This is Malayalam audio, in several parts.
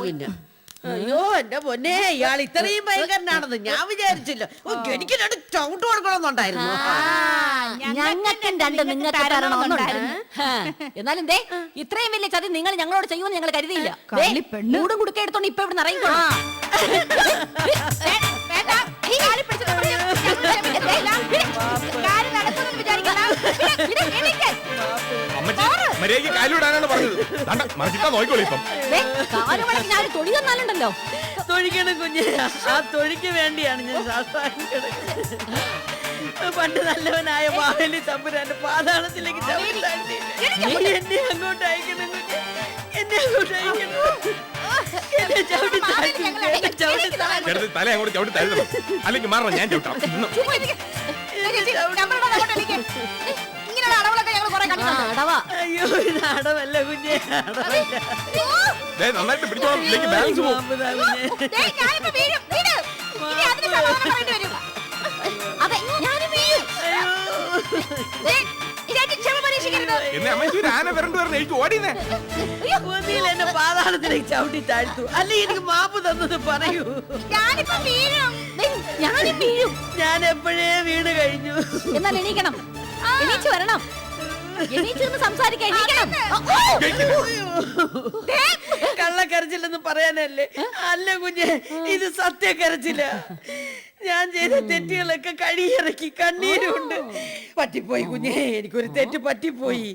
പിന്നെ അയ്യോ എന്റെ പൊന്നെ ഇയാൾ ഇത്രയും ഭയങ്കരനാണെന്ന് ഞാൻ വിചാരിച്ചില്ല. എനിക്ക് രണ്ട് ചവിട്ട് കൊടുക്കണമെന്നുണ്ടായിരുന്നു. എന്നാലും ദേ ഇത്രയും വലിയ ചതി നിങ്ങൾ ഞങ്ങളോട് ചെയ്യുമെന്ന് ഞങ്ങൾ കരുതിയില്ല. മൂടും കുടുക്ക എടുത്തോണ്ട് ഇപ്പൊ ഇവിടെ ഇറങ്ങിക്കോളാം. തൊഴിയുന്നല്ലോ തൊഴിക്കണം കുഞ്ഞ്. ആ തൊഴിക്ക് വേണ്ടിയാണ് ഞാൻ പണ്ട് നല്ലവനായ മാവേലി തമ്പുരാന്റെ പാതാളത്തിലേക്ക് എന്നെ അങ്ങോട്ട് അയക്കണം കുഞ്ഞ്. എന്നെ അങ്ങോട്ട് അയക്കണം. തല അങ്ങോട്ട് ചവിട്ടി തരുന്നു. അല്ലെങ്കിൽ മാറണം, ഞാൻ ചവിട്ടാം. അയ്യോ ഇത് അടവല്ല കുഞ്ഞെ, നന്നായിട്ട് പിടിച്ചോളാം. ബാലൻസ് പോകും. എന്നെ അമ്മ ആന വരണ്ടു പറഞ്ഞ എനിക്ക് ഓടിയുന്നേ. എന്നെ പാതാളത്തിലേക്ക് ചവിട്ടി താഴ്ത്തു. അല്ലെ എനിക്ക് മാപ്പ് തന്നത് പറയൂ. ഞാൻ എപ്പോഴേ വീണ് കഴിഞ്ഞു. എന്നാൽ എണീക്കണം, എണീച്ചു വരണം, എണീച്ചൊന്ന് സംസാരിക്കാൻ. കള്ളക്കരച്ചില്ലെന്ന് പറയാനല്ലേ? അല്ല കുഞ്ഞെ, ഇത് സത്യക്കരച്ചില്ല. ഞാൻ ചെയ്ത തെറ്റുകളൊക്കെ കഴിയിറക്കി കണ്ണീരുണ്ട്. പറ്റിപ്പോയി കുഞ്ഞെ, എനിക്കൊരു തെറ്റ് പറ്റിപ്പോയി.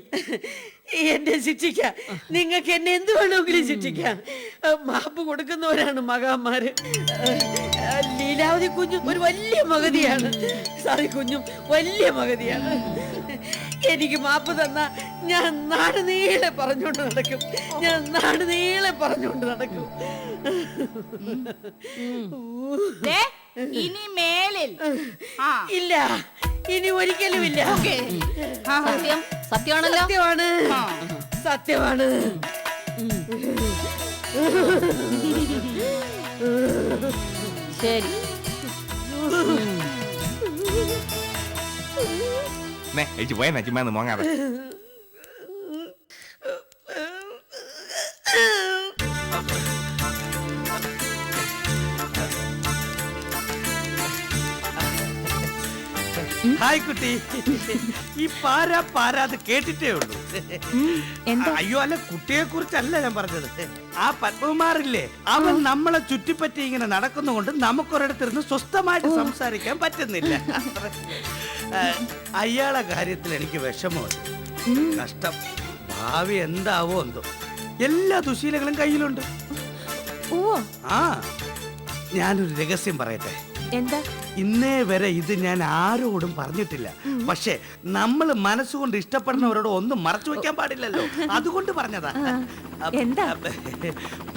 എന്നെ ശിക്ഷിക്കാം. നിങ്ങൾക്ക് എന്നെ എന്ത് വേണമെങ്കിലും ശിക്ഷിക്കാം. മാപ്പ് കൊടുക്കുന്നവരാണ് മകാന്മാര്. ലീലാവതി കുഞ്ഞും ഒരു വലിയ മഗതിയാണ്. സാറി കുഞ്ഞും വലിയ മഗതിയാണ്. എനിക്ക് മാപ്പ് തന്ന ഞാൻ നാട് നീളെ പറഞ്ഞുകൊണ്ട് നടക്കും. ഞാൻ നാട് നീളെ പറഞ്ഞുകൊണ്ട് നടക്കും. ഇനി മേലിൽ ഇല്ല, ഇനി ഒരിക്കലും ഇല്ല. സത്യമാണല്ലോ. സത്യമാണ്, സത്യമാണ്. ശരി. പോയെന്നാ ചുമ്മാന്ന് മോങ്ങാതെ. ഹായ് കുട്ടി. ഈ പാരാ അത് കേട്ടിട്ടേ ഉള്ളൂ. അയ്യോ അല്ല, കുട്ടിയെ കുറിച്ചല്ല ഞാൻ പറഞ്ഞത്. ആ പത്മകുമാറില്ലേ, അവൻ നമ്മളെ ചുറ്റിപ്പറ്റി ഇങ്ങനെ നടക്കുന്നതുകൊണ്ട് നമുക്കൊരിടത്തിരുന്ന് സ്വസ്ഥമായിട്ട് സംസാരിക്കാൻ പറ്റുന്നില്ല. അയാളെ കാര്യത്തിൽ എനിക്ക് വിഷമമുണ്ട്. കഷ്ടം. ഭാവി എന്താവോ എന്തോ. എല്ലാ ദുശീലങ്ങളും കയ്യിലുണ്ട്. ആ ഞാനൊരു രഹസ്യം പറയട്ടെ. എന്താ? ഇന്നേ വരെ ഇത് ഞാൻ ആരോടും പറഞ്ഞിട്ടില്ല. പക്ഷെ നമ്മൾ മനസ്സുകൊണ്ട് ഇഷ്ടപ്പെടുന്നവരോട് ഒന്നും മറച്ചു വെക്കാൻ പാടില്ലല്ലോ. അതുകൊണ്ട് പറഞ്ഞതാ. എന്താ?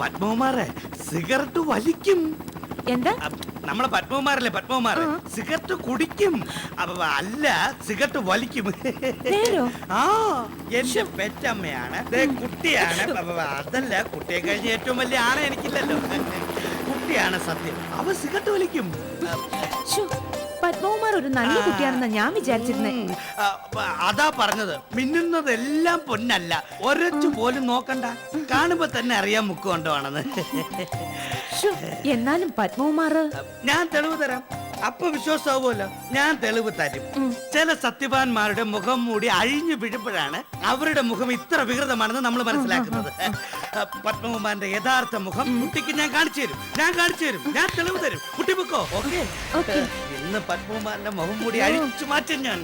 പത്മകുമാറെ സിഗരറ്റ് വലിക്കും. എന്താ? നമ്മളെ പത്മകുമാറല്ലേ, പത്മകുമാറ് സിഗരറ്റ് കുടിക്കും. അല്ല, സിഗരറ്റ് വലിക്കും. ആ എന്റെ പെറ്റമ്മയാണ്, കുട്ടിയാണ്. അതല്ല, കുട്ടിയെ കഴിഞ്ഞ് ഏറ്റവും വലിയ ആന എനിക്കില്ലല്ലോ. കുട്ടിയാണ് സത്യം. അവ സിഗരറ്റ് വലിക്കും. പത്മകുമാർ ഒരു നല്ല കുട്ടിയാണെന്നാ ഞാൻ വിചാരിച്ചിരുന്നേ. അതാ പറഞ്ഞത്, മിന്നുന്നതെല്ലാം പൊന്നല്ല. ഒരച്ചു പോലും നോക്കണ്ട, കാണുമ്പോ തന്നെ അറിയാൻ മുക്കുകൊണ്ടാണെന്ന്. എന്നാലും പത്മകുമാർ, ഞാൻ തെളിവ് തരാം. അപ്പൊ വിശ്വാസമാവുമല്ലോ. ഞാൻ തെളിവ് തരും. ചില സത്യവാന്മാരുടെ മുഖം മൂടി അഴിഞ്ഞു വീഴുമ്പോഴാണ് അവരുടെ മുഖം ഇത്ര വികൃതമാണെന്ന് നമ്മൾ മനസ്സിലാക്കുന്നത്. പത്മകുമാറിന്റെ യഥാർത്ഥ മുഖം കുട്ടിക്ക് ഞാൻ കാണിച്ചു തരും. ഞാൻ തെളിവ് തരും. കുട്ടി പൊക്കോ. ഓക്കെ. ഇന്ന് പത്മകുമാറിന്റെ മുഖം മൂടി അഴിച്ചു മാറ്റും ഞാൻ.